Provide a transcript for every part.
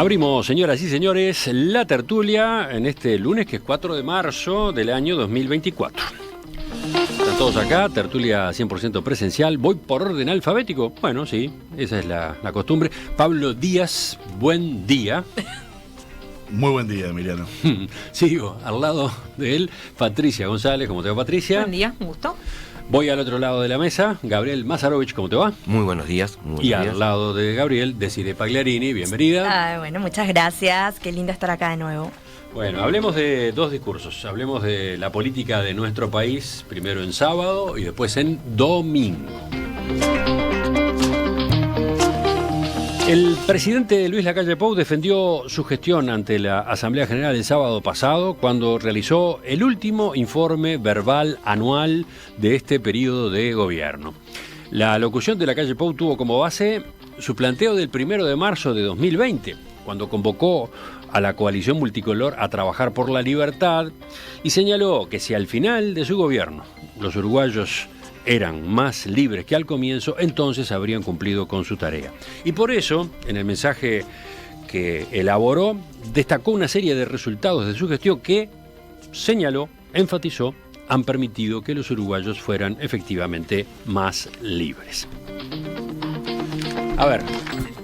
Abrimos, señoras y señores, la tertulia en este lunes que es 4 de marzo del año 2024. Están todos acá, tertulia 100% presencial. Voy por orden alfabético. Bueno, sí, esa es la costumbre. Pablo Díaz, buen día. Muy buen día, Emiliano. Sigo al lado de él, Patricia González. ¿Cómo te va, Patricia? Buen día, un gusto. Voy al otro lado de la mesa, Gabriel Mazarovich, ¿cómo te va? Muy buenos días. Y al lado de Gabriel, Desiree Pagliarini, bienvenida. Bueno, muchas gracias, qué lindo estar acá de nuevo. Bueno, hablemos de dos discursos. Hablemos de la política de nuestro país, primero en sábado y después en domingo. El presidente Luis Lacalle Pou defendió su gestión ante la Asamblea General el sábado pasado cuando realizó el último informe verbal anual de este periodo de gobierno. La locución de Lacalle Pou tuvo como base su planteo del 1 de marzo de 2020, cuando convocó a la coalición multicolor a trabajar por la libertad y señaló que si al final de su gobierno los uruguayos eran más libres que al comienzo, entonces habrían cumplido con su tarea. Y por eso, en el mensaje que elaboró, destacó una serie de resultados de su gestión que, señaló, enfatizó, han permitido que los uruguayos fueran efectivamente más libres. A ver,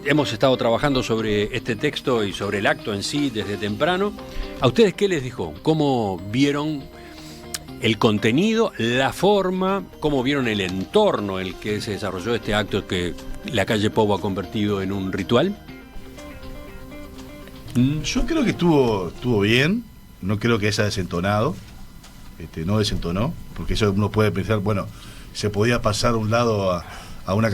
hemos estado trabajando sobre este texto y sobre el acto en sí desde temprano. ¿A ustedes qué les dijo? ¿Cómo vieron el contenido, la forma, cómo vieron el entorno en el que se desarrolló este acto que Lacalle Pou ha convertido en un ritual? Yo creo que estuvo bien, no creo que haya desentonado, no desentonó, porque eso uno puede pensar, bueno, se podía pasar de un lado a un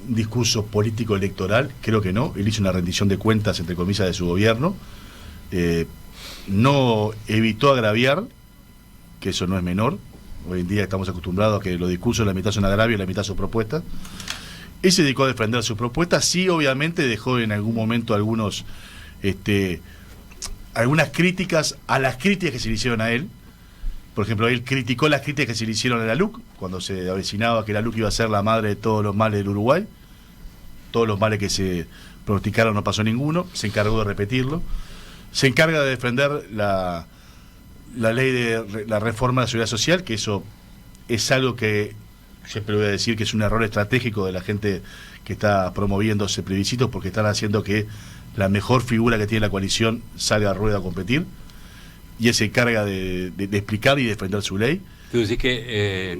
discurso político electoral, creo que no, él hizo una rendición de cuentas, entre comillas, de su gobierno, no evitó agraviar, que eso no es menor. Hoy en día estamos acostumbrados a que los discursos la mitad son agravios y la mitad son propuestas. Él se dedicó a defender sus propuestas. Sí, obviamente dejó en algún momento algunas críticas a las críticas que se le hicieron a él. Por ejemplo, él criticó las críticas que se le hicieron a la LUC, cuando se avecinaba que la LUC iba a ser la madre de todos los males del Uruguay. Todos los males que se pronosticaron no pasó ninguno. Se encargó de repetirlo. Se encarga de defender la ley de la reforma de la seguridad social, que eso es algo que siempre voy a decir que es un error estratégico de la gente que está promoviendo ese plebiscito, porque están haciendo que la mejor figura que tiene la coalición salga a rueda a competir, y él se encarga de explicar y defender su ley. Tú decís que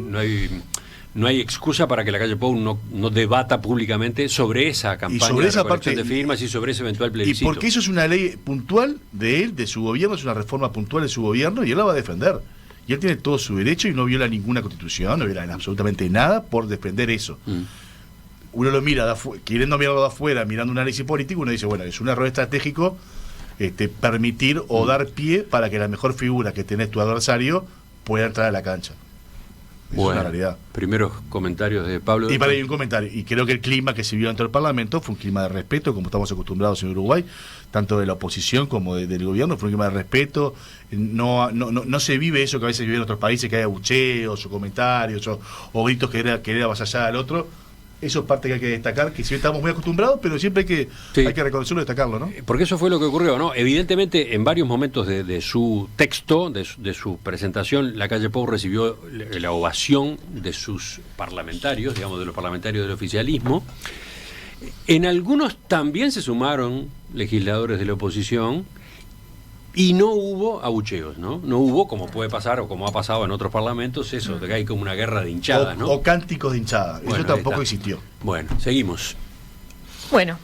no hay excusa para que Lacalle Pou no debata públicamente sobre esa campaña sobre esa de recolección de firmas y sobre ese eventual plebiscito. Y porque eso es una ley puntual de él, de su gobierno, es una reforma puntual de su gobierno, y él la va a defender. Y él tiene todo su derecho y no viola ninguna constitución, no viola absolutamente nada por defender eso. Uno lo mira, queriendo mirarlo de afuera, mirando un análisis político, uno dice, bueno, es un error estratégico permitir o dar pie para que la mejor figura que tenés tu adversario pueda entrar a la cancha. Bueno, es una realidad. Primeros comentarios de Pablo. Y para ahí un comentario. Y creo que el clima que se vio dentro del Parlamento fue un clima de respeto, como estamos acostumbrados en Uruguay, tanto de la oposición como del gobierno, fue un clima de respeto. No se vive eso que a veces vive en otros países, que hay abucheos o comentarios o gritos que era avasallar al otro. Eso es parte que hay que destacar, que sí estamos muy acostumbrados, pero siempre hay que reconocerlo y destacarlo, ¿no? Porque eso fue lo que ocurrió, ¿no? Evidentemente, en varios momentos de su texto, de su presentación, Lacalle Pou recibió la ovación de sus parlamentarios, digamos, de los parlamentarios del oficialismo. En algunos también se sumaron legisladores de la oposición y no hubo abucheos, ¿no? No hubo, como puede pasar o como ha pasado en otros parlamentos, eso, de que hay como una guerra de hinchadas, ¿no? O cánticos de hinchada. Eso tampoco existió. Bueno, seguimos. Bueno,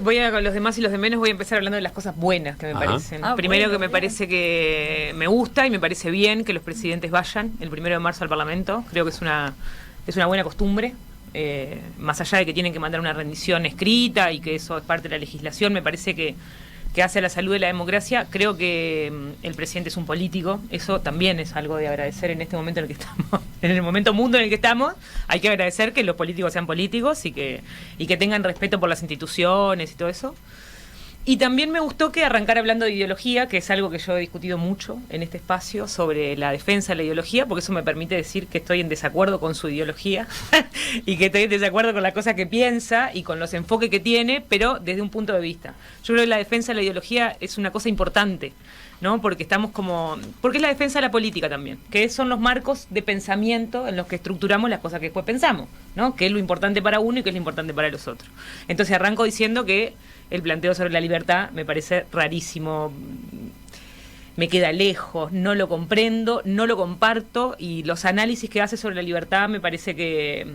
voy a con los demás y los de menos voy a empezar hablando de las cosas buenas que me parecen. Primero, que me parece que me gusta y me parece bien que los presidentes vayan el 1 de marzo al Parlamento. Creo que es una buena costumbre. Más allá de que tienen que mandar una rendición escrita y que eso es parte de la legislación, me parece que hace a la salud de la democracia. Creo que el presidente es un político, eso también es algo de agradecer en este momento en el que estamos, en el momento mundo en el que estamos. Hay que agradecer que los políticos sean políticos y que tengan respeto por las instituciones y todo eso. Y también me gustó que arrancara hablando de ideología, que es algo que yo he discutido mucho en este espacio, sobre la defensa de la ideología, porque eso me permite decir que estoy en desacuerdo con su ideología y que estoy en desacuerdo con la cosa que piensa y con los enfoques que tiene, pero desde un punto de vista. Yo creo que la defensa de la ideología es una cosa importante, ¿no? Porque es la defensa de la política también, que son los marcos de pensamiento en los que estructuramos las cosas que después pensamos, ¿no? Que es lo importante para uno y que es lo importante para los otros. Entonces arranco diciendo que el planteo sobre la libertad me parece rarísimo, me queda lejos, no lo comprendo, no lo comparto, y los análisis que hace sobre la libertad me parece que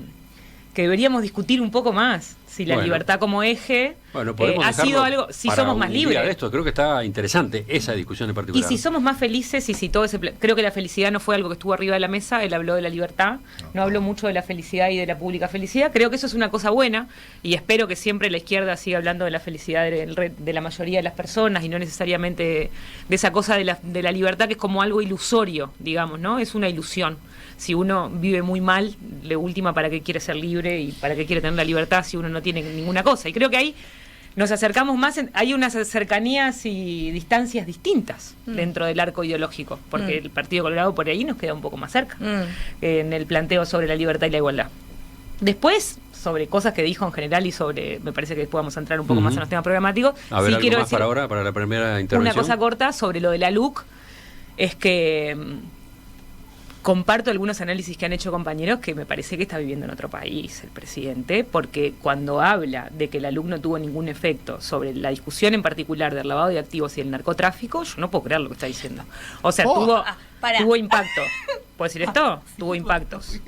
deberíamos discutir un poco más si la libertad como eje ha sido algo, si somos más libres. De esto creo que está interesante esa discusión en particular. Y si somos más felices y si todo ese creo que la felicidad no fue algo que estuvo arriba de la mesa. Él habló de la libertad, no habló mucho de la felicidad y de la pública felicidad. Creo que eso es una cosa buena y espero que siempre la izquierda siga hablando de la felicidad de la mayoría de las personas y no necesariamente de esa cosa de la libertad, que es como algo ilusorio, digamos, ¿no? Es una ilusión. Si uno vive muy mal, de última, ¿para qué quiere ser libre y para qué quiere tener la libertad si uno no tiene ninguna cosa? Y creo que ahí nos acercamos más, hay unas cercanías y distancias distintas dentro del arco ideológico, porque el Partido Colorado por ahí nos queda un poco más cerca en el planteo sobre la libertad y la igualdad. Después, sobre cosas que dijo en general y sobre, me parece que después vamos a entrar un poco más en los temas programáticos. A ver, sí, algo quiero más decir para ahora, para la primera intervención. una cosa corta sobre lo de la LUC, es que comparto algunos análisis que han hecho compañeros que me parece que está viviendo en otro país el presidente, porque cuando habla de que la LUC no tuvo ningún efecto sobre la discusión en particular del lavado de activos y el narcotráfico, yo no puedo creer lo que está diciendo. O sea, tuvo impacto. ¿Puedo decir esto? Tuvo impactos.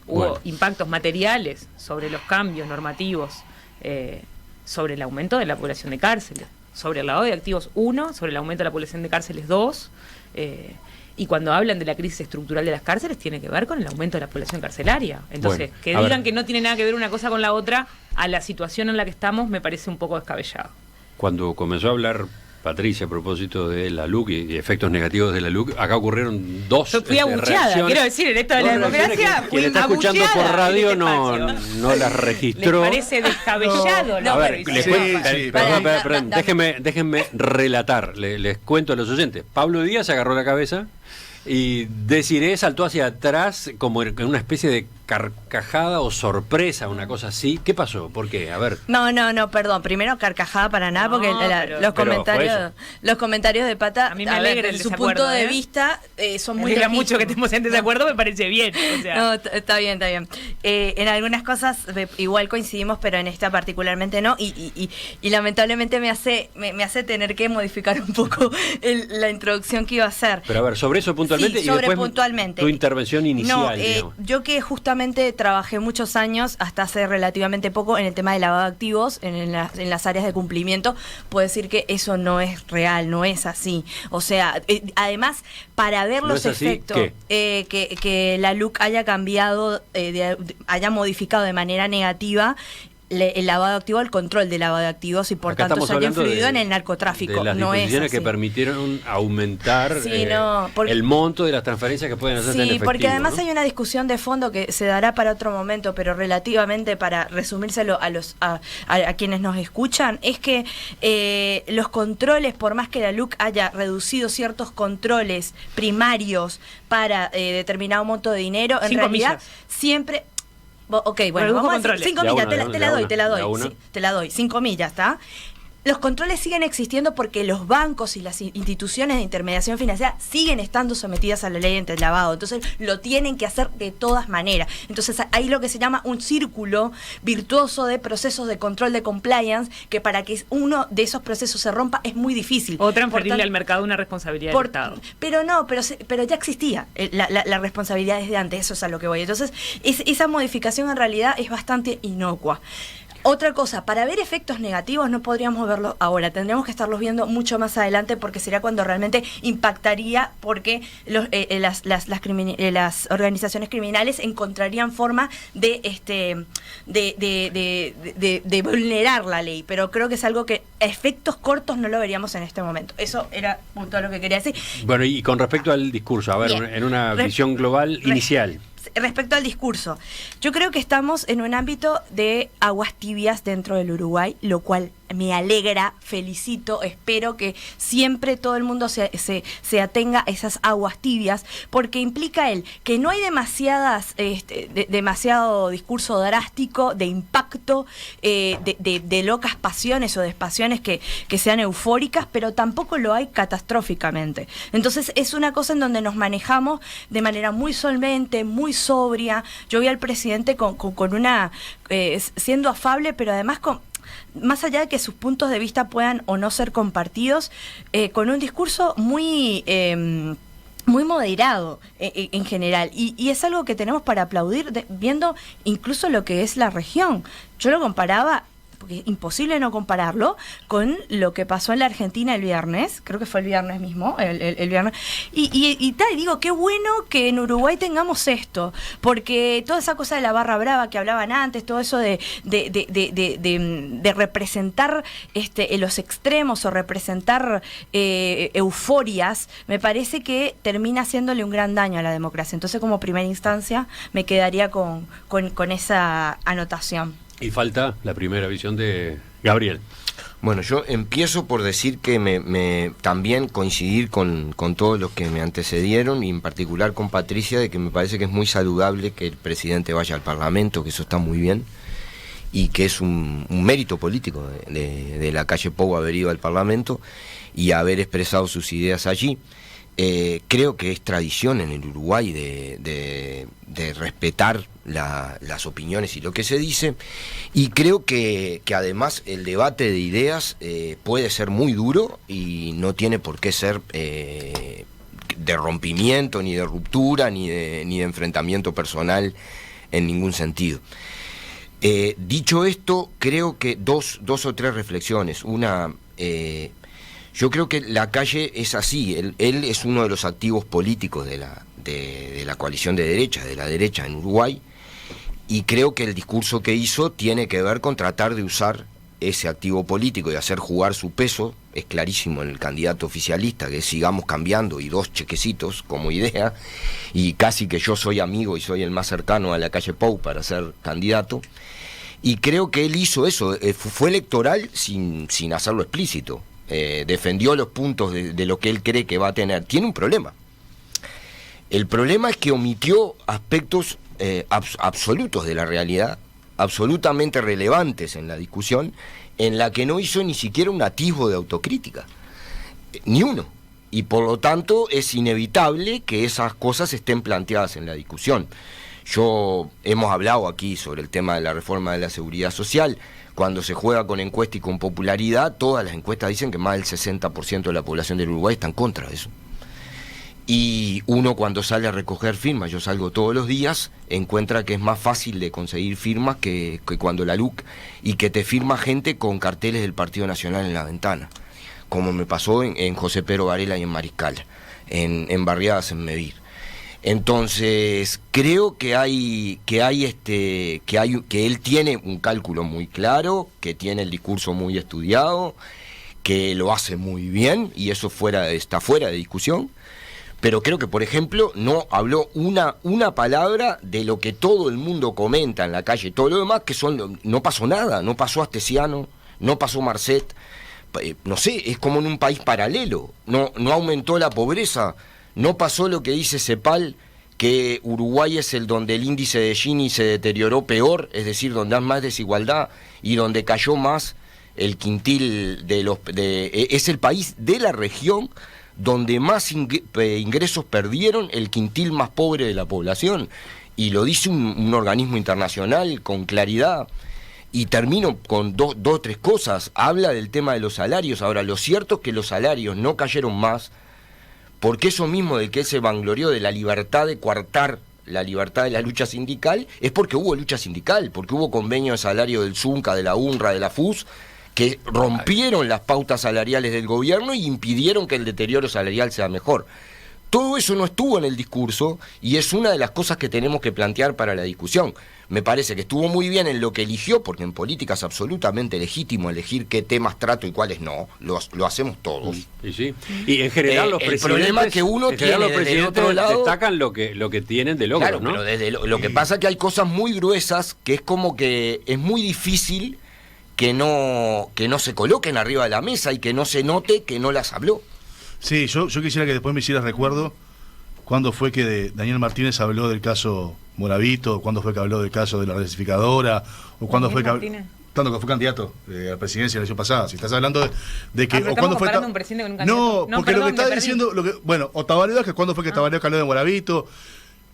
Hubo impactos materiales sobre los cambios normativos, sobre el aumento de la población de cárceles, sobre el lavado de activos 1, sobre el aumento de la población de cárceles 2, y cuando hablan de la crisis estructural de las cárceles tiene que ver con el aumento de la población carcelaria. Entonces, que digan que no tiene nada que ver una cosa con la otra a la situación en la que estamos me parece un poco descabellado. Cuando comenzó a hablar Patricia a propósito de la LUC y efectos negativos de la LUC, acá ocurrieron dos Yo fui abucheada, quiero decir, en esto de la democracia quien está escuchando por radio no las registró. ¿Les parece descabellado? A ver, perdón, déjenme relatar, les cuento a los oyentes. Pablo Díaz agarró la cabeza y Desiree saltó hacia atrás como en una especie de carcajada o sorpresa, una cosa así. ¿Qué pasó? ¿Por qué? A ver. No, perdón. Primero, carcajada para nada, porque los comentarios de Pata, a mí me alegra desde su punto de vista, son muy legítimos. Mucho que estemos en desacuerdo, me parece bien. O sea. No, está bien. En algunas cosas igual coincidimos, pero en esta particularmente no. Y lamentablemente me hace tener que modificar un poco la introducción que iba a hacer. Pero a ver, sobre eso puntualmente sí, y después puntualmente. Tu intervención inicial. Yo que justamente trabajé muchos años, hasta hace relativamente poco, en el tema de lavado de activos, en las áreas de cumplimiento, puedo decir que eso no es real, no es así. O sea, además, para ver los efectos, que la LUC haya cambiado, haya modificado de manera negativa el lavado de activos, el control del lavado de activos, y por tanto se haya influido en el narcotráfico. De las disposiciones que permitieron aumentar el monto de las transferencias que pueden hacerse en efectivo. Sí, porque además hay una discusión de fondo que se dará para otro momento, pero relativamente, para resumírselo a quienes nos escuchan, es que los controles, por más que la LUC haya reducido ciertos controles primarios para determinado monto de dinero, en realidad siempre... Ok, bueno, vamos a decir 5 millas, te la doy, 5 millas, ¿está? Los controles siguen existiendo porque los bancos y las instituciones de intermediación financiera siguen estando sometidas a la ley antilavado. Entonces lo tienen que hacer de todas maneras. Entonces hay lo que se llama un círculo virtuoso de procesos de control de compliance, que para que uno de esos procesos se rompa es muy difícil. O transferirle al mercado una responsabilidad del Estado. Pero no, pero ya existía la responsabilidad desde antes, eso es a lo que voy. Entonces esa modificación en realidad es bastante inocua. Otra cosa, para ver efectos negativos no podríamos verlos ahora, tendríamos que estarlos viendo mucho más adelante, porque será cuando realmente impactaría, porque las organizaciones criminales encontrarían forma de vulnerar la ley, pero creo que es algo que a efectos cortos no lo veríamos en este momento. Eso era punto lo que quería decir. Bueno, y con respecto al discurso, a ver, bien, en una visión global inicial. Respecto al discurso, yo creo que estamos en un ámbito de aguas tibias dentro del Uruguay, lo cual me alegra, felicito, espero que siempre todo el mundo se atenga a esas aguas tibias, porque implica que no hay demasiado discurso drástico, de impacto, de locas pasiones o de pasiones que sean eufóricas, pero tampoco lo hay catastróficamente. Entonces es una cosa en donde nos manejamos de manera muy solvente, muy sobria. Yo vi al presidente con una siendo afable, pero además más allá de que sus puntos de vista puedan o no ser compartidos, con un discurso muy moderado en general, y es algo que tenemos para aplaudir, viendo incluso lo que es la región. Yo lo comparaba, porque es imposible no compararlo, con lo que pasó en la Argentina el viernes, creo que fue el viernes mismo, el viernes, y digo, qué bueno que en Uruguay tengamos esto, porque toda esa cosa de la barra brava que hablaban antes, todo eso de representar los extremos o representar euforias, me parece que termina haciéndole un gran daño a la democracia. Entonces, como primera instancia, me quedaría con esa anotación. Y falta la primera visión de Gabriel. Bueno, yo empiezo por decir que también coincidir con todos los que me antecedieron, y en particular con Patricia, de que me parece que es muy saludable que el presidente vaya al Parlamento, que eso está muy bien, y que es un mérito político de la calle Pou haber ido al Parlamento y haber expresado sus ideas allí. Creo que es tradición en el Uruguay de respetar las opiniones y lo que se dice, y creo que además el debate de ideas puede ser muy duro y no tiene por qué ser de rompimiento, ni de ruptura, ni de enfrentamiento personal en ningún sentido. Dicho esto, creo que dos o tres reflexiones. Una, yo creo que la calle es así, él es uno de los activos políticos de la coalición de derecha, de la derecha en Uruguay, y creo que el discurso que hizo tiene que ver con tratar de usar ese activo político y hacer jugar su peso. Es clarísimo en el candidato oficialista que sigamos cambiando y 2 chequecitos como idea, y casi que yo soy amigo y soy el más cercano a la calle Pou para ser candidato, y creo que él hizo eso, fue electoral sin hacerlo explícito. Defendió los puntos de lo que él cree que va a tener. Tiene un problema. El problema es que omitió aspectos absolutos de la realidad, absolutamente relevantes en la discusión, en la que no hizo ni siquiera un atisbo de autocrítica, ni uno, y por lo tanto es inevitable que esas cosas estén planteadas en la discusión. Hemos hablado aquí sobre el tema de la reforma de la seguridad social. Cuando se juega con encuesta y con popularidad, todas las encuestas dicen que más del 60% de la población del Uruguay está en contra de eso. Y uno, cuando sale a recoger firmas, yo salgo todos los días, encuentra que es más fácil de conseguir firmas que cuando la LUC, y que te firma gente con carteles del Partido Nacional en la ventana, como me pasó en José Pedro Varela y en Mariscal, en barriadas en Mevir. Entonces creo que él tiene un cálculo muy claro, que tiene el discurso muy estudiado, que lo hace muy bien, y eso está fuera de discusión. Pero creo que, por ejemplo, no habló una palabra de lo que todo el mundo comenta en la calle. Todo lo demás, no pasó nada, no pasó Astesiano, no pasó Marcet, no sé, es como en un país paralelo. No aumentó la pobreza. No pasó lo que dice CEPAL, que Uruguay es donde el índice de Gini se deterioró peor, es decir, donde hay más desigualdad y donde cayó más el quintil es el país de la región donde más ingresos perdieron, el quintil más pobre de la población, y lo dice un organismo internacional con claridad. Y termino con dos o tres cosas. Habla del tema de los salarios. Ahora, lo cierto es que los salarios no cayeron más, porque eso mismo del que él se vanglorió, de la libertad de coartar la libertad de la lucha sindical, es porque hubo lucha sindical, porque hubo convenio de salario del ZUNCA, de la UNRWA, de la FUS, que rompieron las pautas salariales del gobierno y impidieron que el deterioro salarial sea mejor. Todo eso no estuvo en el discurso, y es una de las cosas que tenemos que plantear para la discusión. Me parece que estuvo muy bien en lo que eligió, porque en política es absolutamente legítimo elegir qué temas trato y cuáles no. Lo hacemos todos. Y sí. Y en general los presidentes, el problema que uno tiene los presidentes desde el otro lado, destacan lo que tienen de logros, claro, ¿no? Pero lo que pasa es que hay cosas muy gruesas que es como que es muy difícil que no se coloquen arriba de la mesa y que no se note que no las habló. Sí, yo quisiera que después me hicieras recuerdo cuándo fue que Daniel Martínez habló del caso Moravito, cuándo fue que habló del caso de la rectificadora, o cuándo fue que tanto que fue candidato a la presidencia la elección pasada. Si estás hablando de que... o cuándo fue un presidente con un candidato. No, porque perdón, lo que está diciendo... o Tabaré Vázquez, ¿cuándo fue que Tabaré Vázquez habló de Moravito?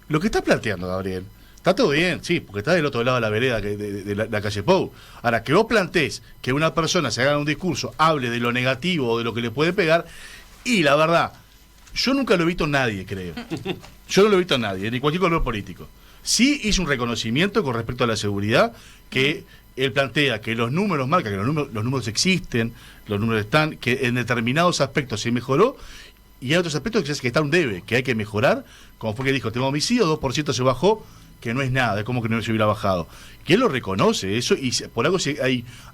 Lo que está planteando, Gabriel, está todo bien, sí, porque está del otro lado de la vereda de la calle Pou. Ahora, que vos plantees que una persona se haga un discurso, hable de lo negativo o de lo que le puede pegar, y la verdad, yo nunca lo he visto en nadie, creo. Yo no lo he visto en nadie, ni cualquier color político. Sí hizo un reconocimiento con respecto a la seguridad, que él plantea que los números marcan, que los números existen, los números están, que en determinados aspectos se mejoró, y hay otros aspectos que está un debe, que hay que mejorar, como fue que dijo, el tema homicidio, 2% se bajó, que no es nada, es como que no se hubiera bajado. Que él lo reconoce, eso, y por algo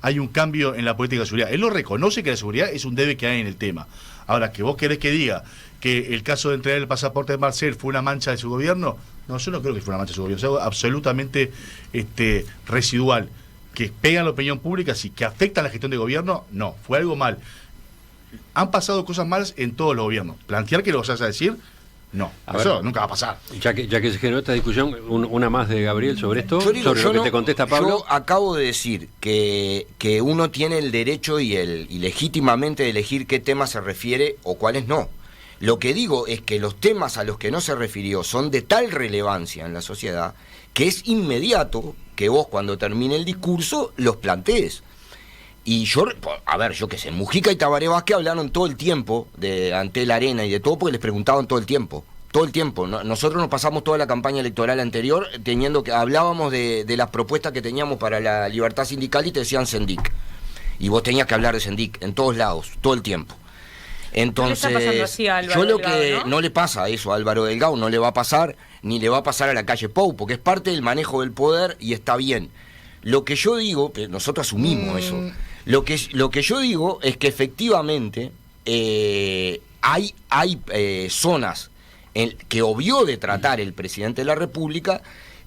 hay un cambio en la política de seguridad. Él lo reconoce que la seguridad es un debe que hay en el tema. Ahora, que vos querés que diga que el caso de entregar el pasaporte de Marcel fue una mancha de su gobierno, no, yo no creo que fue una mancha de su gobierno, es algo absolutamente residual. Que pega en la opinión pública, sí, que afecta a la gestión de gobierno, no, fue algo mal. Han pasado cosas malas en todos los gobiernos. Plantear que lo vas a decir, no, eso nunca va a pasar. Ya que se generó esta discusión, una más de Gabriel sobre esto, sobre lo que te contesta Pablo. Yo acabo de decir que uno tiene el derecho y legítimamente de elegir qué tema se refiere o cuáles no. Lo que digo es que los temas a los que no se refirió son de tal relevancia en la sociedad que es inmediato que vos cuando termine el discurso los plantees. Y yo qué sé, Mujica y Tabaré Vázquez hablaron todo el tiempo de ante la arena y de todo porque les preguntaban todo el tiempo. Nosotros nos pasamos toda la campaña electoral anterior hablábamos de las propuestas que teníamos para la libertad sindical y te decían Sendic. Y vos tenías que hablar de Sendic en todos lados, todo el tiempo. Entonces, yo lo que no le pasa eso a Álvaro Delgado, no le va a pasar, ni le va a pasar a la calle Pou, porque es parte del manejo del poder y está bien. Lo que yo digo, nosotros asumimos eso, lo que yo digo es que efectivamente hay zonas que obvió de tratar el presidente de la República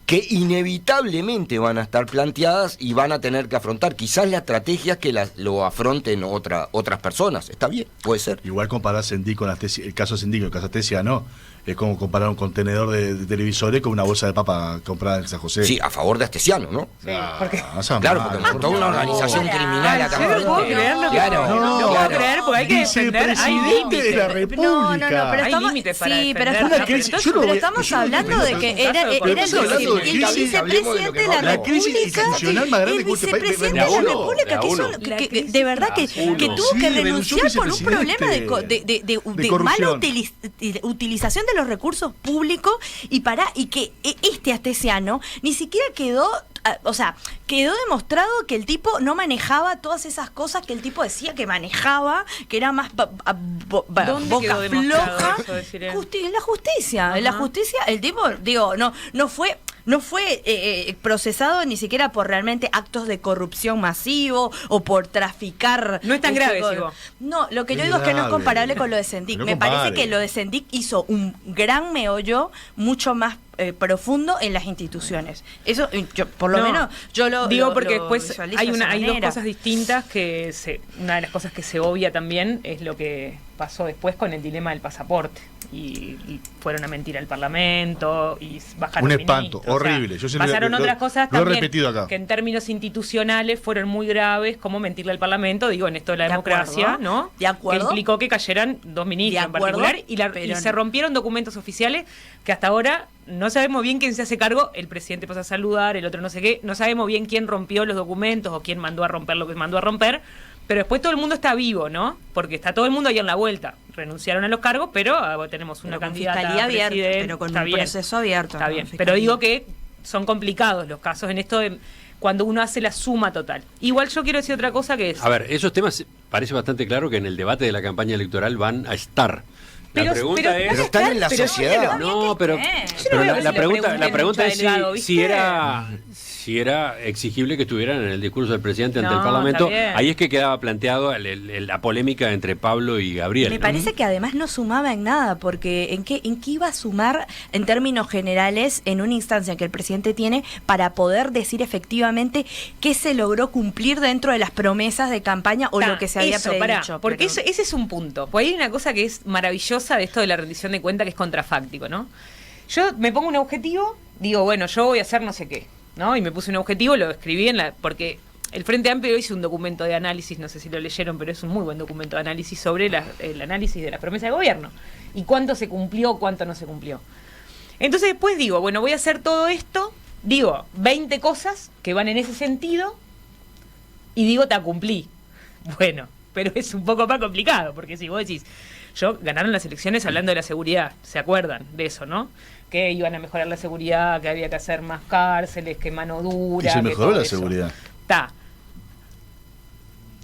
que inevitablemente van a estar planteadas y van a tener que afrontar quizás las estrategias que lo afronten otras personas. Está bien, puede ser. Igual comparar Sendic con el caso Sendic y el caso Astesia, no. Es como comparar un contenedor de televisores con una bolsa de papa comprada en San José. Sí, a favor de Astesiano, ¿no? Sí, porque... Claro, porque montó una organización criminal acá. Yo no puedo creerlo. No puedo creer, porque hay que defender. Hay límites de la República. Pero hay límites para pero estamos hablando de que era el vicepresidente de la República. El vicepresidente de la República, que de verdad que tuvo que renunciar por un problema de mala utilización de los recursos públicos y que este Astesiano ni siquiera quedó demostrado que el tipo no manejaba todas esas cosas que el tipo decía que manejaba, que era más boca floja. En la justicia. En la justicia el tipo, no fue procesado ni siquiera por realmente actos de corrupción masivo o por traficar. No es tan grave, digo. No, lo que yo digo es que no es comparable con lo de Sendic. Me parece que lo de Sendic hizo un gran meollo mucho más profundo en las instituciones. Eso, por lo menos, yo lo digo porque lo después hay dos cosas distintas una de las cosas que se obvia también es lo que pasó después con el dilema del pasaporte. Y fueron a mentir al Parlamento y bajaron un espanto horrible. Pasaron otras cosas también repetido acá, que en términos institucionales fueron muy graves, como mentirle al Parlamento, en esto de la democracia, ¿no? De acuerdo. Que implicó que cayeran 2 ministros en particular y se rompieron documentos oficiales que hasta ahora no sabemos bien quién se hace cargo. El presidente pasa a saludar, el otro no sé qué, no sabemos bien quién rompió los documentos o quién mandó a romper lo que mandó a romper. Pero después todo el mundo está vivo, ¿no? Porque está todo el mundo ahí en la vuelta. Renunciaron a los cargos, pero tenemos una candidata a presidente. Pero con un proceso abierto. Está bien, pero digo que son complicados los casos en esto de cuando uno hace la suma total. Igual yo quiero decir otra cosa que es... A ver, esos temas parece bastante claro que en el debate de la campaña electoral van a estar. La pregunta es... Pero están en la sociedad. No, pero la pregunta es si si era exigible que estuvieran en el discurso del presidente ante No, el Parlamento. está bien. Ahí es que quedaba planteado la polémica entre Pablo y Gabriel. Me parece que además no sumaba en nada, porque ¿en qué iba a sumar en términos generales en una instancia que el presidente tiene para poder decir efectivamente qué se logró cumplir dentro de las promesas de campaña o lo que se había predicho? Porque ese es un punto. Pues hay una cosa que es maravillosa de esto de la rendición de cuenta, que es contrafáctico, ¿no? Yo me pongo un objetivo, digo, bueno, yo voy a hacer no sé qué, ¿no? Y me puse un objetivo, lo escribí porque el Frente Amplio hizo un documento de análisis, no sé si lo leyeron, pero es un muy buen documento de análisis sobre el análisis de las promesas de gobierno y cuánto se cumplió, cuánto no se cumplió. Entonces después digo, bueno, voy a hacer todo esto, digo 20 cosas que van en ese sentido y digo, te cumplí. Bueno, pero es un poco más complicado, porque si vos decís, ganaron las elecciones hablando de la seguridad, ¿se acuerdan de eso, no? Que iban a mejorar la seguridad, que había que hacer más cárceles, que mano dura. Y se mejoró la eso. seguridad.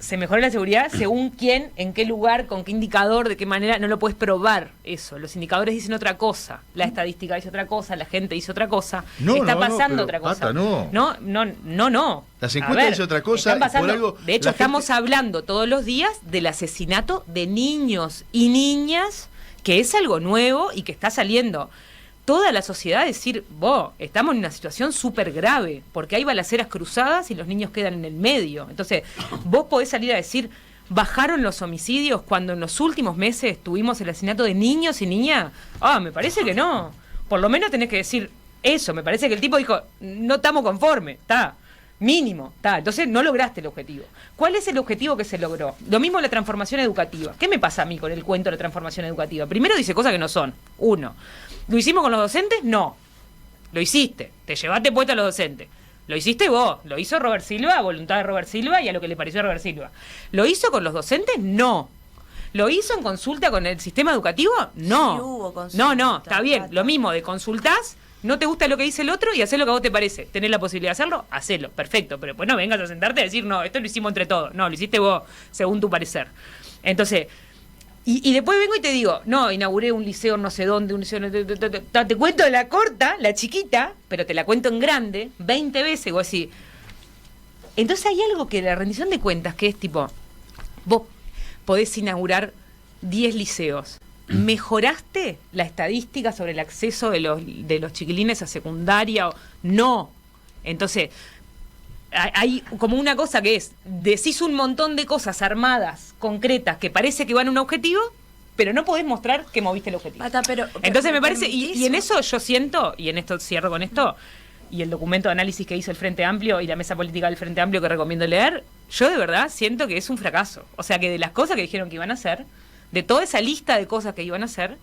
Se mejoró la seguridad según quién, en qué lugar, con qué indicador, de qué manera, no lo puedes probar eso. Los indicadores dicen otra cosa, la estadística dice otra cosa, la gente dice otra cosa, está pasando otra cosa. No. No. Las encuestas dicen otra cosa. Pasando, por algo, de hecho, estamos hablando todos los días del asesinato de niños y niñas, que es algo nuevo y que está saliendo. Toda la sociedad decir, estamos en una situación súper grave, porque hay balaceras cruzadas y los niños quedan en el medio. Entonces, vos podés salir a decir, bajaron los homicidios cuando en los últimos meses tuvimos el asesinato de niños y niñas. Me parece que no. Por lo menos tenés que decir eso. Me parece que el tipo dijo, no estamos conformes, mínimo, entonces no lograste el objetivo. ¿Cuál es el objetivo que se logró? Lo mismo la transformación educativa. ¿Qué me pasa a mí con el cuento de la transformación educativa? Primero dice cosas que no son. Uno, ¿lo hicimos con los docentes? No. Lo hiciste, te llevaste puesto a los docentes. Lo hiciste vos, lo hizo Robert Silva, a voluntad de Robert Silva y a lo que le pareció a Robert Silva. ¿Lo hizo con los docentes? No. ¿Lo hizo en consulta con el sistema educativo? No. Sí, hubo consulta. No, está bien. Lo mismo de consultás, no te gusta lo que dice el otro y hacés lo que a vos te parece. ¿Tenés la posibilidad de hacerlo? Hacelo, perfecto. Pero después no vengas a sentarte a decir, no, esto lo hicimos entre todos. No, lo hiciste vos, según tu parecer. Entonces, y después vengo y te digo, no, inauguré un liceo no sé dónde, un liceo... Te cuento la corta, la chiquita, pero te la cuento en grande, 20 veces, y vos decís... Entonces hay algo que la rendición de cuentas, que es tipo, vos podés inaugurar 10 liceos. ¿Mejoraste la estadística sobre el acceso de los chiquilines a secundaria? No. Entonces, hay como una cosa que es, decís un montón de cosas armadas, concretas, que parece que van a un objetivo, pero no podés mostrar que moviste el objetivo. Entonces me parece, y en eso yo siento, y en esto cierro con esto, y el documento de análisis que hizo el Frente Amplio y la mesa política del Frente Amplio que recomiendo leer, yo de verdad siento que es un fracaso. O sea, que de las cosas que dijeron que iban a hacer, de toda esa lista de cosas que iban a hacer,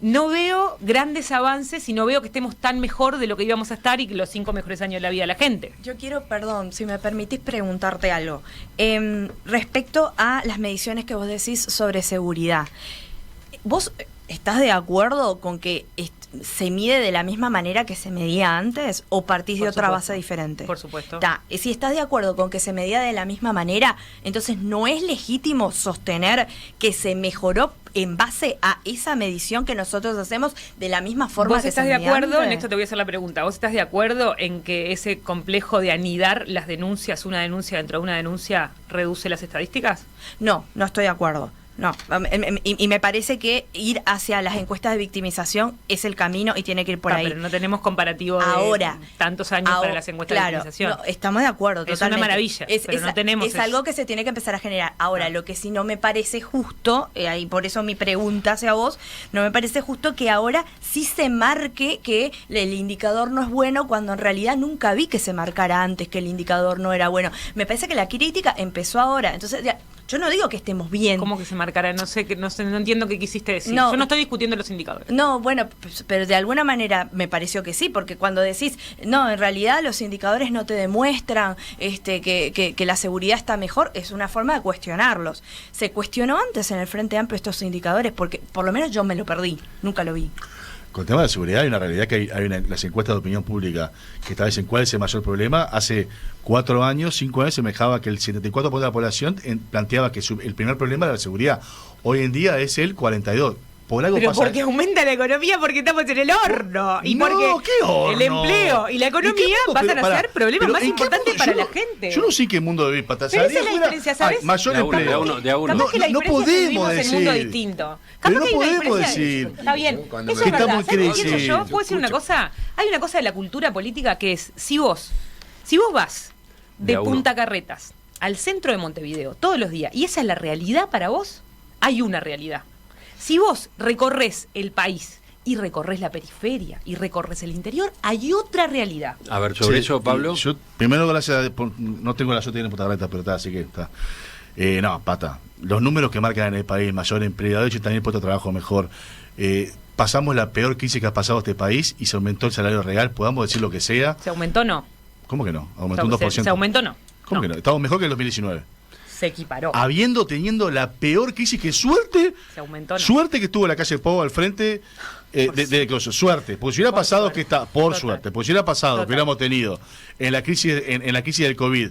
no veo grandes avances y no veo que estemos tan mejor de lo que íbamos a estar y que los 5 mejores años de la vida de la gente. Yo quiero, perdón, si me permitís preguntarte algo. Respecto a las mediciones que vos decís sobre seguridad, ¿vos estás de acuerdo con que se mide de la misma manera que se medía antes o partís de otra base diferente? Por supuesto. Si estás de acuerdo con que se medía de la misma manera, entonces no es legítimo sostener que se mejoró en base a esa medición que nosotros hacemos de la misma forma. ¿Vos estás de acuerdo? En esto te voy a hacer la pregunta. ¿Vos estás de acuerdo en que ese complejo de anidar las denuncias, una denuncia dentro de una denuncia, reduce las estadísticas? No estoy de acuerdo. No, y me parece que ir hacia las encuestas de victimización es el camino y tiene que ir por ahí. Pero no tenemos comparativo de tantos años para las encuestas de victimización. No, estamos de acuerdo, totalmente. Es una maravilla, pero no tenemos es algo que se tiene que empezar a generar. Ahora, lo que sí no me parece justo, y por eso mi pregunta hacia vos, no me parece justo que ahora sí se marque que el indicador no es bueno cuando en realidad nunca vi que se marcara antes que el indicador no era bueno. Me parece que la crítica empezó ahora. Entonces, yo no digo que estemos bien. ¿Cómo que se marcará? No entiendo qué quisiste decir. Yo no estoy discutiendo los indicadores. No, bueno, pero de alguna manera me pareció que sí, porque cuando decís, no, en realidad los indicadores no te demuestran que la seguridad está mejor, es una forma de cuestionarlos. Se cuestionó antes en el Frente Amplio estos indicadores, porque por lo menos yo me lo perdí, nunca lo vi. Con el tema de seguridad hay una realidad que las encuestas de opinión pública que establecen cuál es el mayor problema. Hace 4 años, 5 años se manejaba que el 74% de la población planteaba que el primer problema era la seguridad. Hoy en día es el 42%. Por algo pero pasa. porque aumenta la economía, porque estamos en el horno. Y No, porque ¿qué horno? el empleo y la economía pasan a ser problemas más importantes para la gente. Yo no sé qué mundo debe patar. Pero esa es la diferencia, ¿sabes? Mayor empleo. De a uno. Capaz que la No diferencia es que vivimos podemos en un mundo decir. distinto. Pero Capaz no que hay una podemos diferencia decir. Está bien, Cuando eso me- es verdad. Estamos ¿Sabes qué pienso creciendo. yo? ¿Puedo decir una cosa? Hay una cosa de la cultura política que es, si vos vas De de a uno. Punta Carretas al centro de Montevideo todos los días, y esa es la realidad para vos, hay una realidad. Si vos recorres el país y recorres la periferia y recorres el interior, hay otra realidad. A ver, sobre Sí, eso, Pablo. Yo, primero, gracias, no tengo la suerte de ir en Punta Carretas, pero está, así que está. No, pata. Los números que marcan en el país, mayor empleo, de hecho también puesto trabajo mejor. Pasamos la peor crisis que ha pasado este país y se aumentó el salario real, podamos decir lo que sea. ¿Se aumentó o no? ¿Cómo que no? Aumentó un 2%. ¿Se aumentó o no? ¿Cómo que no? Estamos mejor que en el 2019. Se equiparó. Teniendo la peor crisis, que suerte, Se aumentó o no. suerte que estuvo la calle Pau al frente de cosas, suerte, porque si hubiera Por pasado suerte. que está, Total. suerte, porque si hubiera pasado Total. que hubiéramos tenido en la crisis del COVID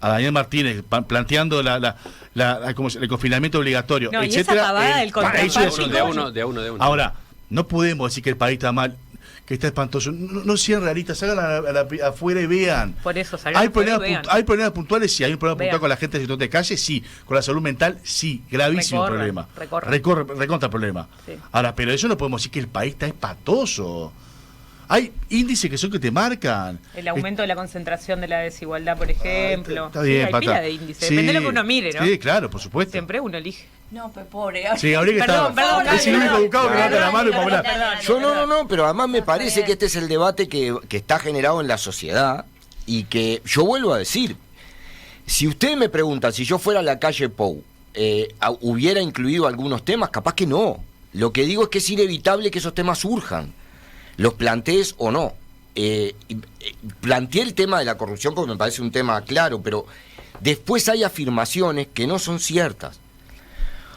a Daniel Martínez planteando el confinamiento obligatorio, No, y esa etcétera, pavada del paraíso contraparte. de De a uno, de a uno, de a uno. Ahora, no podemos decir que el país está mal, que está espantoso. No sean realistas, salgan afuera y vean. Por eso salgan Hay afuera y problemas, vean. hay problemas puntuales, sí. Hay un problema Vean. puntual con la gente en situación de calle, sí. Con la salud mental, sí. Gravísimo Recorran, problema. recorran. Recontra problema. Sí. Ahora, pero eso no podemos decir que el país está espantoso. Hay índices que te marcan. El aumento de la concentración de la desigualdad, por ejemplo. Está bien, Sí, hay Pata. pila de índices. Sí, Depende de lo que uno mire, ¿no? Sí, claro, por supuesto. Siempre uno elige. No, pues pobre. Sí, Gabriel que Perdón, está. perdón, es el único perdón. educado que levanta la mano y para hablar. Yo no, pero además me parece que este es el debate que está generado en la sociedad y que yo vuelvo a decir, si usted me pregunta si yo fuera a la calle Pou, ¿hubiera incluido algunos temas? Capaz que no. Lo que digo es que es inevitable que esos temas surjan, los plantees o no. Planteé el tema de la corrupción porque me parece un tema claro, pero después hay afirmaciones que no son ciertas.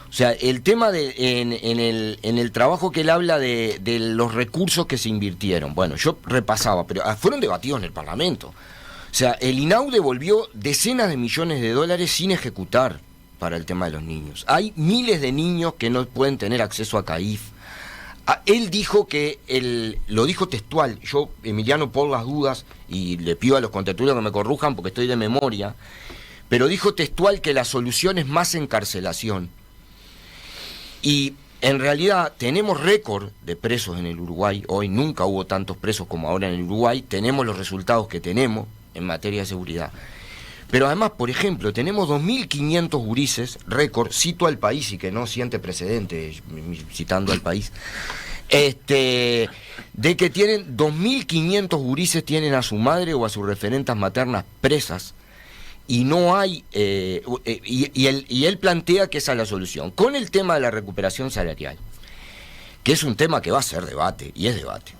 O sea, el tema en el trabajo que él habla de los recursos que se invirtieron. Bueno, yo repasaba, pero fueron debatidos en el Parlamento. O sea, el INAU devolvió decenas de millones de dólares sin ejecutar para el tema de los niños. Hay miles de niños que no pueden tener acceso a CAIF. Él dijo lo dijo textual. Yo, Emiliano, por las dudas, y le pido a los contertulios que me corrujan porque estoy de memoria, pero dijo textual que la solución es más encarcelación. Y en realidad tenemos récord de presos en el Uruguay. Hoy nunca hubo tantos presos como ahora en el Uruguay. Tenemos los resultados que tenemos en materia de seguridad. Pero además, por ejemplo, tenemos 2.500 gurises, récord, cito al país y que no siente precedente, citando al país, de que tienen 2.500 gurises tienen a su madre o a sus referentas maternas presas. Y no hay, y él plantea que esa es la solución, con el tema de la recuperación salarial, que es un tema que va a ser debate, y es debate.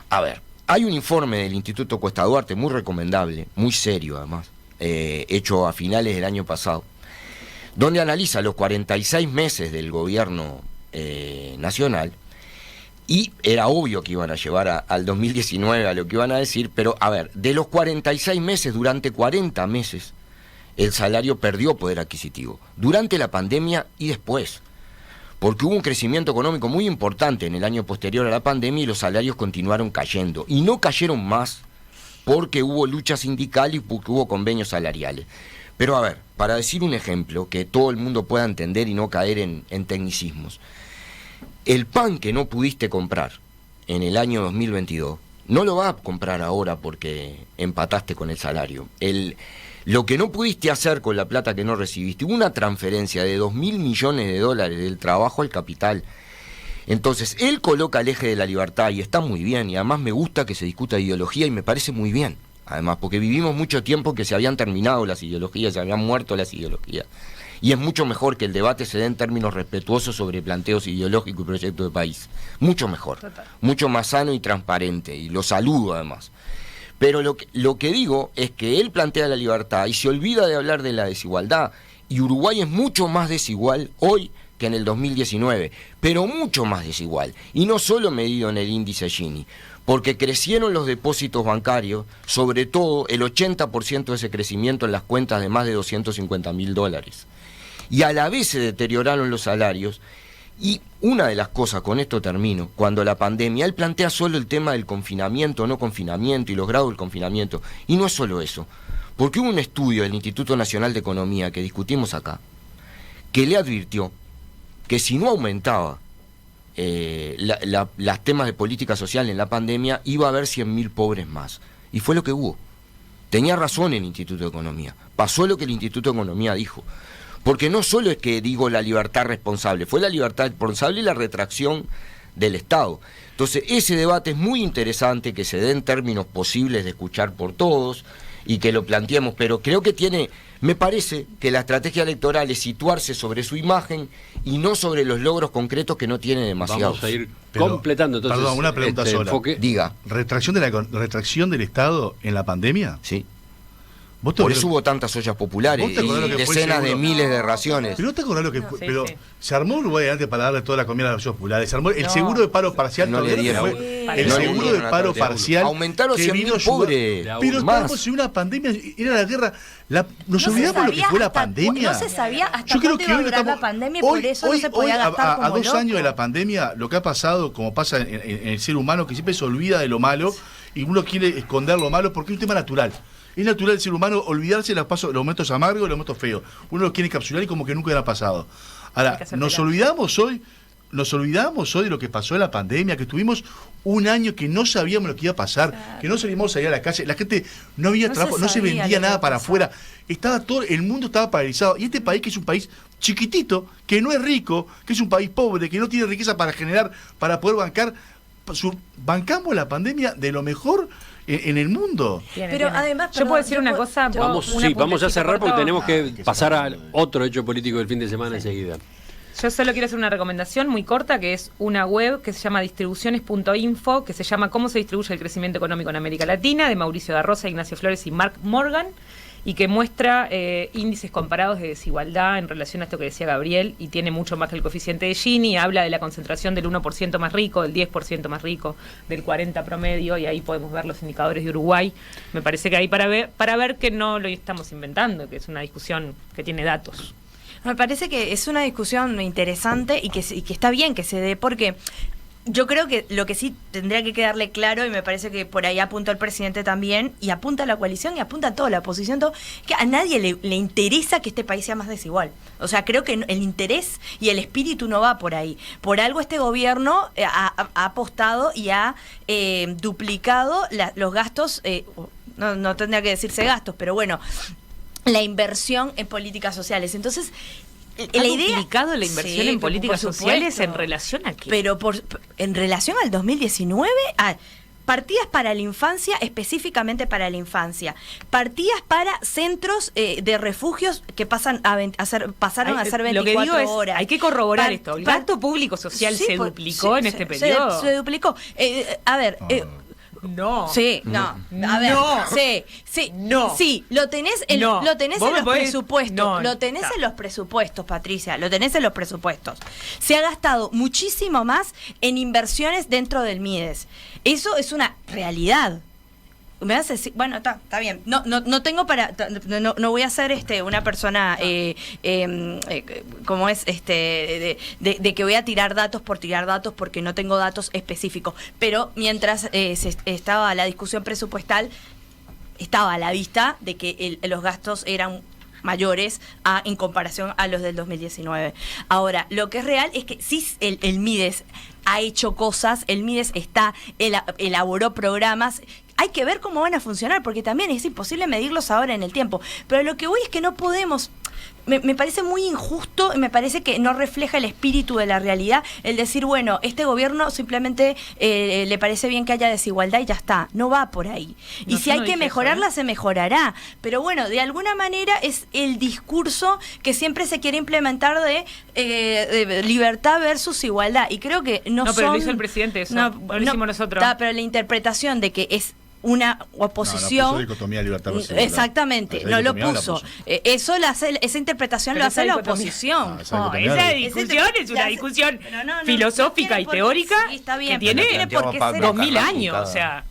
A ver, hay un informe del Instituto Cuesta Duarte muy recomendable, muy serio además, hecho a finales del año pasado, donde analiza los 46 meses del gobierno nacional, y era obvio que iban a llevar al 2019 a lo que iban a decir, pero a ver, de los 46 meses, durante 40 meses, el salario perdió poder adquisitivo, durante la pandemia y después, porque hubo un crecimiento económico muy importante en el año posterior a la pandemia y los salarios continuaron cayendo, y no cayeron más porque hubo lucha sindical y porque hubo convenios salariales. Pero a ver, para decir un ejemplo que todo el mundo pueda entender y no caer en tecnicismos, el pan que no pudiste comprar en el año 2022, no lo vas a comprar ahora porque empataste con el salario. Lo que no pudiste hacer con la plata que no recibiste, hubo una transferencia de 2.000 millones de dólares del trabajo al capital. Entonces, él coloca el eje de la libertad y está muy bien, y además me gusta que se discuta ideología y me parece muy bien, además, porque vivimos mucho tiempo que se habían terminado las ideologías, se habían muerto las ideologías. Y es mucho mejor que el debate se dé en términos respetuosos sobre planteos ideológicos y proyectos de país. Mucho mejor, Total. mucho más sano y transparente, y lo saludo además. Pero lo que digo es que él plantea la libertad y se olvida de hablar de la desigualdad. Y Uruguay es mucho más desigual hoy que en el 2019, pero mucho más desigual. Y no solo medido en el índice Gini, porque crecieron los depósitos bancarios, sobre todo el 80% de ese crecimiento en las cuentas de más de $250.000. Y a la vez se deterioraron los salarios Y una de las cosas, con esto termino, cuando la pandemia, él plantea solo el tema del confinamiento, no confinamiento y los grados del confinamiento. Y no es solo eso, porque hubo un estudio del Instituto Nacional de Economía que discutimos acá, que le advirtió que si no aumentaba las temas de política social en la pandemia, iba a haber 100.000 pobres más. Y fue lo que hubo. Tenía razón el Instituto de Economía. Pasó lo que el Instituto de Economía dijo. Porque no solo es que digo la libertad responsable, fue la libertad responsable y la retracción del Estado. Entonces, ese debate es muy interesante, que se dé en términos posibles de escuchar por todos y que lo planteemos, pero creo que me parece que la estrategia electoral es situarse sobre su imagen y no sobre los logros concretos que no tiene demasiados. Vamos a ir completando entonces. Perdón, una pregunta sola. Enfoque. Diga. ¿Retracción del Estado en la pandemia? Sí. Por eso hubo tantas ollas populares y decenas de miles de raciones. Pero no te acordás lo que fue. Pero sí. Se armó Uruguay antes para darle toda la comida a las ollas populares. Se armó el seguro de paro parcial. No le dieron. El seguro de paro parcial. Aumentaron 100.000 pobres. Pero estábamos en una pandemia, era la guerra. Nos olvidamos lo que fue la pandemia. No se sabía hasta Yo creo cuándo que iba a hoy durar la pandemia y por eso no se podía gastar como a 2 loco. años de la pandemia, lo que ha pasado, como pasa en el ser humano, que siempre se olvida de lo malo y uno quiere esconder lo malo porque es un tema natural. Es natural el ser humano olvidarse de los momentos amargos y los momentos feos. Uno los quiere encapsular y como que nunca hubiera pasado. Ahora, nos olvidamos hoy de lo que pasó en la pandemia, que tuvimos un año que no sabíamos lo que iba a pasar, claro, que no salimos a salir a la calle, la gente no había trabajo, no se vendía nada para afuera, el mundo estaba paralizado. Y este país, que es un país chiquitito, que no es rico, que es un país pobre, que no tiene riqueza para generar, para poder bancar, bancamos la pandemia de lo mejor en el mundo. Pero además, yo puedo decir una cosa. Vamos a cerrar porque tenemos que pasar al otro hecho político del fin de semana enseguida. Yo solo quiero hacer una recomendación muy corta, que es una web que se llama distribuciones.info, que se llama ¿Cómo se distribuye el crecimiento económico en América Latina?, de Mauricio da Rosa, Ignacio Flores y Mark Morgan, y que muestra índices comparados de desigualdad en relación a esto que decía Gabriel, y tiene mucho más que el coeficiente de Gini, habla de la concentración del 1% más rico, del 10% más rico, del 40% promedio, y ahí podemos ver los indicadores de Uruguay. Me parece que ahí para ver que no lo estamos inventando, que es una discusión que tiene datos. Me parece que es una discusión interesante y que está bien que se dé, porque yo creo que lo que sí tendría que quedarle claro, y me parece que por ahí apunta el presidente también, y apunta la coalición, y apunta toda la oposición, todo, que a nadie le interesa que este país sea más desigual. O sea, creo que el interés y el espíritu no va por ahí. Por algo este gobierno ha apostado y ha duplicado los gastos, no tendría que decirse gastos, pero bueno, la inversión en políticas sociales. Entonces, ¿ha duplicado la inversión en políticas sociales en relación a qué? Pero en relación al 2019, partidas para la infancia, específicamente para la infancia, partidas para centros de refugios que pasaron a ser 24 lo que digo horas. Hay que corroborar esto. El gasto público social se duplicó en este periodo. Se duplicó. No. Sí, no. A ver, no. Sí. No. Sí, lo tenés en los presupuestos. No, lo tenés en los presupuestos, Patricia. Lo tenés en los presupuestos. Se ha gastado muchísimo más en inversiones dentro del MIDES. Eso es una realidad. Me vas a decir, bueno, está bien. No tengo no voy a ser una persona como es de que voy a tirar datos por tirar datos porque no tengo datos específicos. Pero mientras estaba la discusión presupuestal, estaba a la vista de que los gastos eran mayores en comparación a los del 2019. Ahora, lo que es real es que sí el MIDES ha hecho cosas, el MIDES elaboró programas. Hay que ver cómo van a funcionar, porque también es imposible medirlos ahora en el tiempo. Pero lo que voy es que no podemos... Me parece muy injusto y me parece que no refleja el espíritu de la realidad el decir, bueno, este gobierno simplemente le parece bien que haya desigualdad y ya está. No va por ahí. Y si hay que mejorarla, se mejorará. Pero bueno, de alguna manera es el discurso que siempre se quiere implementar de libertad versus igualdad. Y creo que no son... No, pero lo hizo el presidente eso. No lo hicimos nosotros. Pero la interpretación de que es una oposición. No puso dicotomía libertad versus igualdad. Exactamente, no lo puso. Eso esa interpretación lo hace la oposición. Esa discusión es una discusión filosófica y teórica que tiene 2000 años, o sea...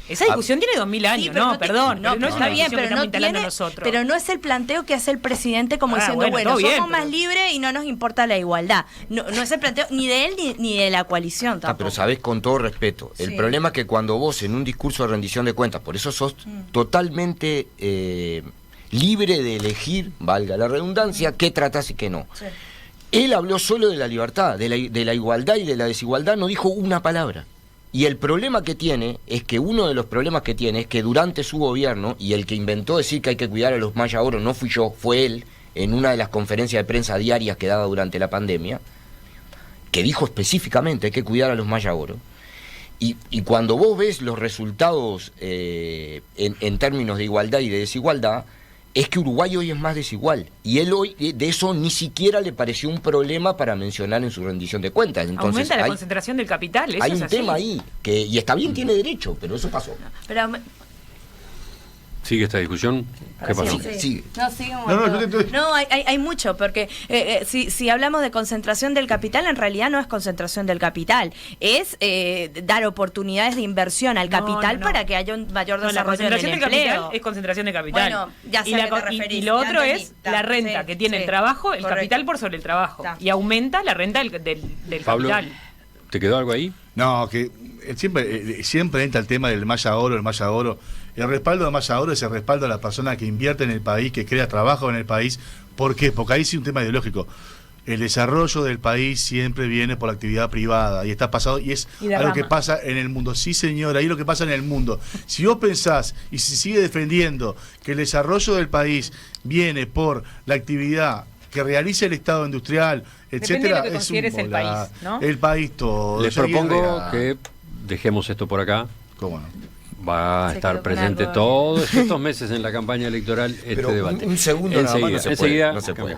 Esa discusión tiene 2000 años, perdón. No está bien, pero no tiene, nosotros. Pero no es el planteo que hace el presidente como diciendo, somos más libres y no nos importa la igualdad. No es el planteo ni de él ni de la coalición tampoco. Pero sabés, con todo respeto, el problema es que cuando vos en un discurso de rendición de cuentas, por eso sos totalmente libre de elegir, valga la redundancia, qué tratás y qué no. Sí. Él habló solo de la libertad, de la igualdad y de la desigualdad, no dijo una palabra. Y el problema que tiene es que uno de los problemas que tiene es que durante su gobierno, y el que inventó decir que hay que cuidar a los Maya Oro no fui yo, fue él, en una de las conferencias de prensa diarias que daba durante la pandemia, que dijo específicamente hay que cuidar a los Maya Oro. Y cuando vos ves los resultados en términos de igualdad y de desigualdad, es que Uruguay hoy es más desigual. Y él hoy de eso ni siquiera le pareció un problema para mencionar en su rendición de cuentas. Entonces, aumenta la concentración del capital. Eso hay un tema ahí, y está bien, tiene derecho, pero eso pasó. Pero, ¿sigue esta discusión? ¿Qué pasó? Sigue. No, sigue no, hay mucho, porque si hablamos de concentración del capital, en realidad no es concentración del capital, es dar oportunidades de inversión al capital para que haya un mayor desarrollo del empleo. La concentración del capital es concentración de capital. Bueno, ya sé a qué te referís. Y lo otro es la renta que tiene el trabajo, el capital por sobre el trabajo. Y aumenta la renta del Pablo, capital. ¿Te quedó algo ahí? No, que siempre entra el tema del Maya Oro, El respaldo de Maya Oro es el respaldo a la persona que invierte en el país, que crea trabajo en el país. ¿Por qué? Porque ahí sí un tema ideológico. El desarrollo del país siempre viene por la actividad privada y está pasado y es algo que pasa en el mundo. Sí, señora, ahí es lo que pasa en el mundo. Si vos pensás y se sigue defendiendo que el desarrollo del país viene por la actividad que realice el Estado industrial, etcétera, de lo que es un el país, ¿no? El país todo. Les propongo que dejemos esto por acá. ¿Cómo no? Va a estar presente todos estos meses en la campaña electoral este debate. Un segundo nada más, enseguida no se puede.